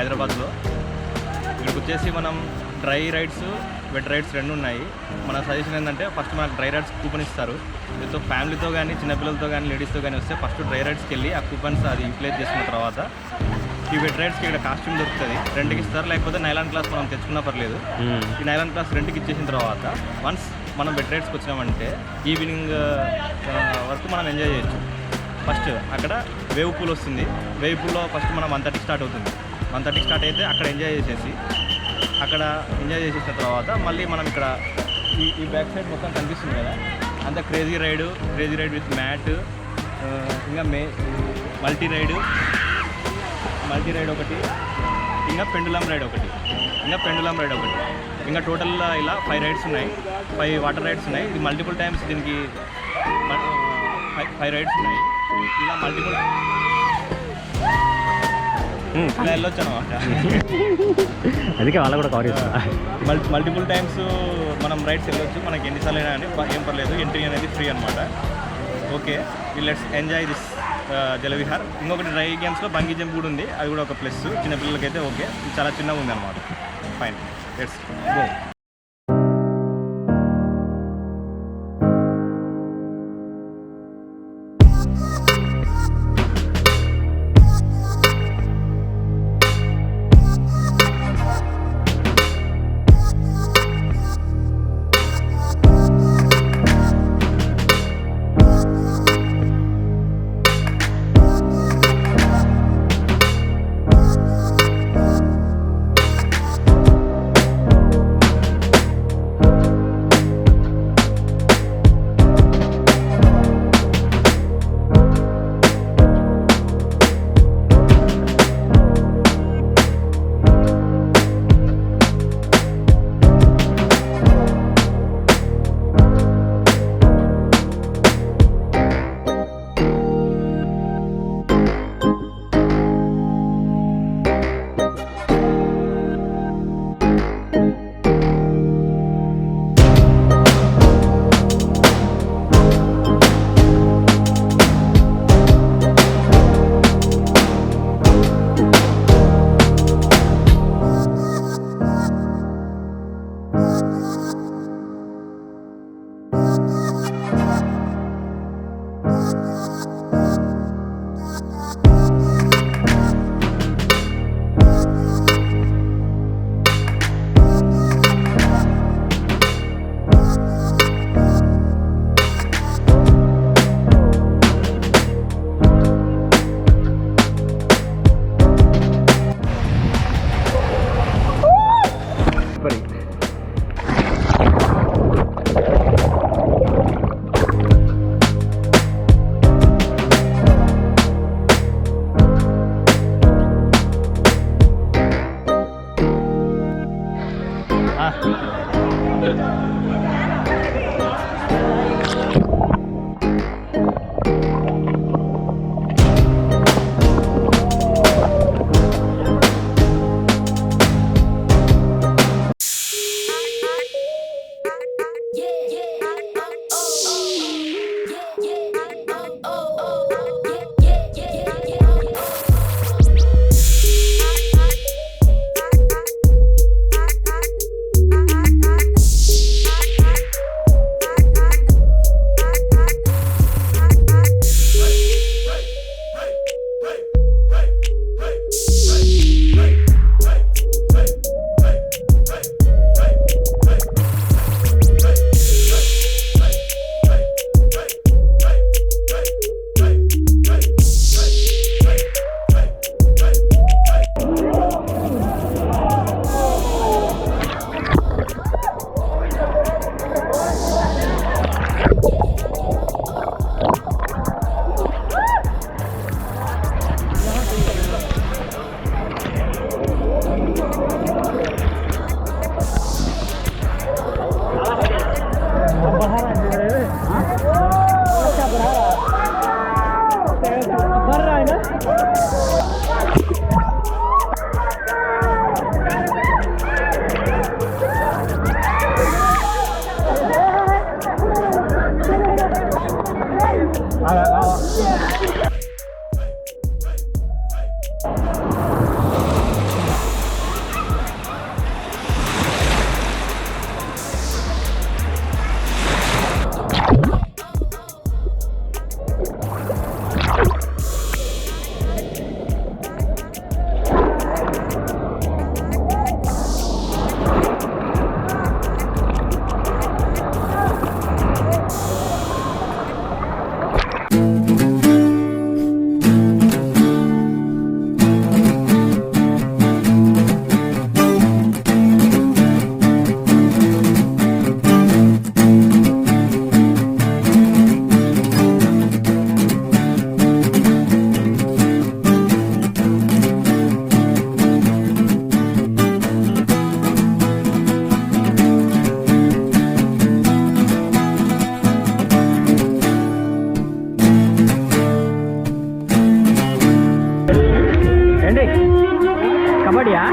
హైదరాబాద్లో. ఇక్కడికి వచ్చేసి మనం డ్రై రైడ్స్, వెట్ రైడ్స్ రెండు ఉన్నాయి. మన సజెషన్ ఏంటంటే ఫస్ట్ మనకు డ్రై రైడ్స్ కూపన్ ఇస్తారు. దీంతో ఫ్యామిలీతో కానీ చిన్నపిల్లలతో కానీ లేడీస్తో కానీ వస్తే ఫస్ట్ డ్రై రైడ్స్కి వెళ్ళి ఆ కూపన్స్ అది యూటిలైజ్ చేసుకున్న తర్వాత ఈ వెట్ రైడ్స్కి ఇక్కడ కాస్ట్యూమ్ దొరుకుతుంది, రెంట్కి ఇస్తారు. లేకపోతే నైలాన్ క్లాస్ మనం తెచ్చుకున్నా పర్లేదు. ఈ నైలాన్ క్లాస్ రెంట్కి ఇచ్చేసిన తర్వాత వన్స్ మనం వెట్ రైడ్స్కి వచ్చినామంటే ఈవినింగ్ వరకు మనం ఎంజాయ్ చేయొచ్చు. ఫస్ట్ అక్కడ వేవ్ పూల్ వస్తుంది. వేవ్ పూల్లో ఫస్ట్ మనం 1:30 స్టార్ట్ అవుతుంది. 1:30 స్టార్ట్ అయితే అక్కడ ఎంజాయ్ చేసేసిన తర్వాత మళ్ళీ మనం ఇక్కడ ఈ బ్యాక్ సైడ్ మొత్తం కనిపిస్తుంది కదా, అంత క్రేజీ రైడ్ విత్ మ్యాట్, ఇంకా మల్టీ రైడ్ ఒకటి, ఇంకా పెండులం రైడ్ ఒకటి, ఇంకా టోటల్ ఇలా 5 రైడ్స్ ఉన్నాయి. 5 వాటర్ రైడ్స్ ఉన్నాయి. ఇది మల్టిపుల్ టైమ్స్ దీనికి 5 రైడ్స్ ఉన్నాయి. ఇలా మల్టిపుల్ ఇలా వెళ్ళొచ్చు అనమాట. అందుకే వాళ్ళ కూడా కవర్ చేస్తా. మల్టిపుల్ టైమ్స్ మనం రైడ్స్ వెళ్ళొచ్చు. మనకి ఎన్నిసార్లు అయినా కానీ ఏం పర్లేదు. ఎంట్రీ అనేది ఫ్రీ అనమాట. Okay, let's enjoy this Jalavihar. ఇంకొకటి డ్రై గేమ్స్లో బంగీ జంప్ కూడా ఉంది. అది కూడా ఒక ప్లస్. చిన్నపిల్లలకైతే ఓకే, చాలా చిన్నగా ఉంది అనమాట. Fine, let's go. కబడ్డీయా?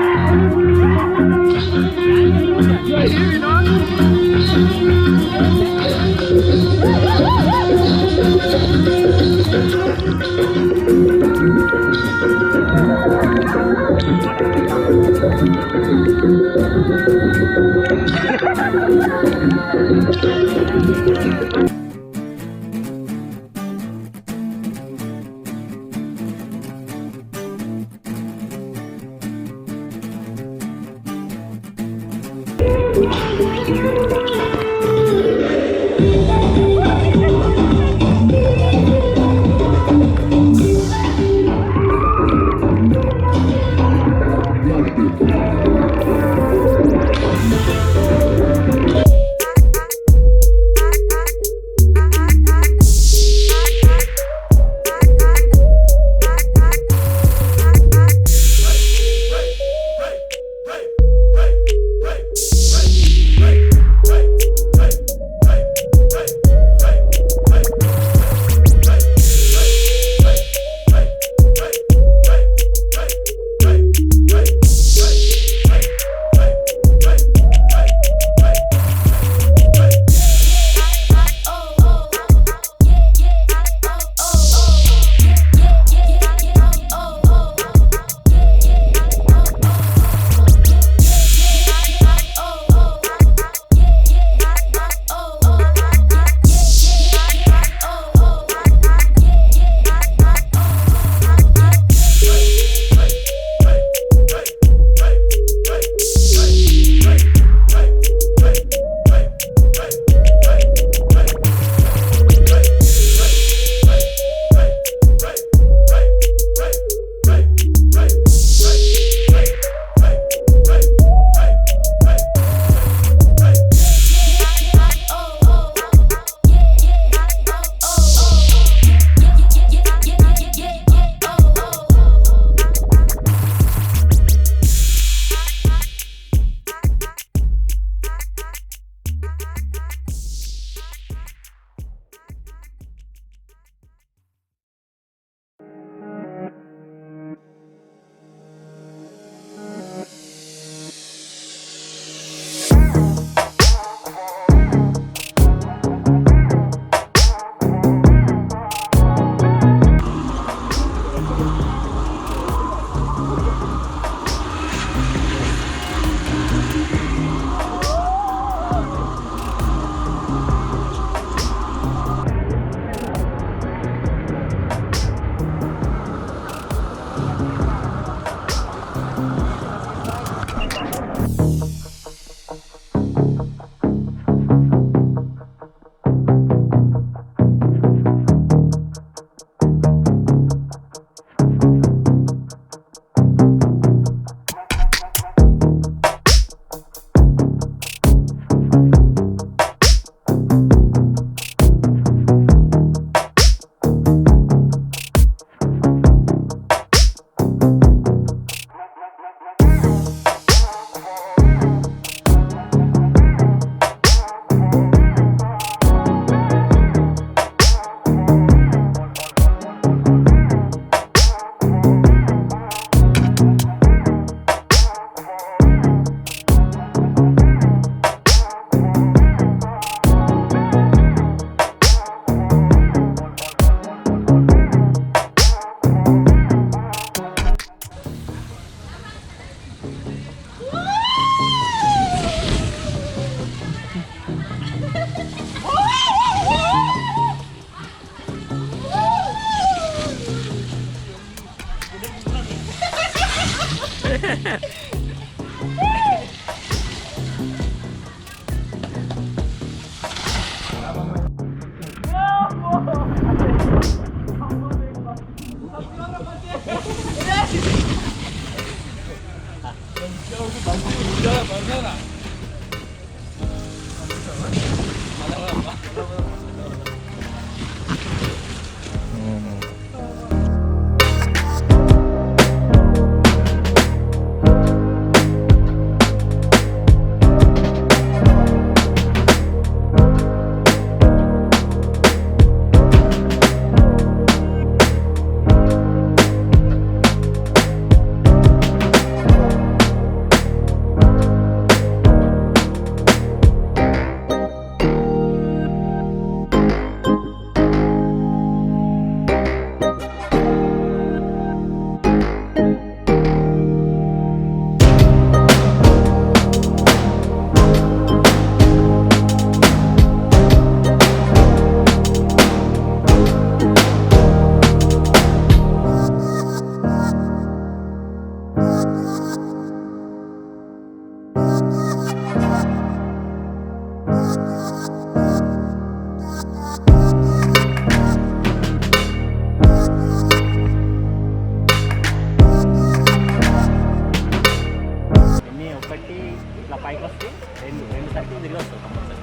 పైకి వస్తే రెండు సర్కిల్ తిరిగి వస్తావు కంపల్సరీ.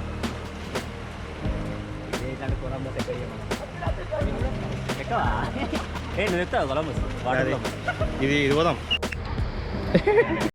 ఇదేంటంటే కొలంబస్ ఎక్కడ ఎక్కవా? నువ్వు ఎక్కుతావు కొలంబస్ వాటర్ ఇది పోదాం.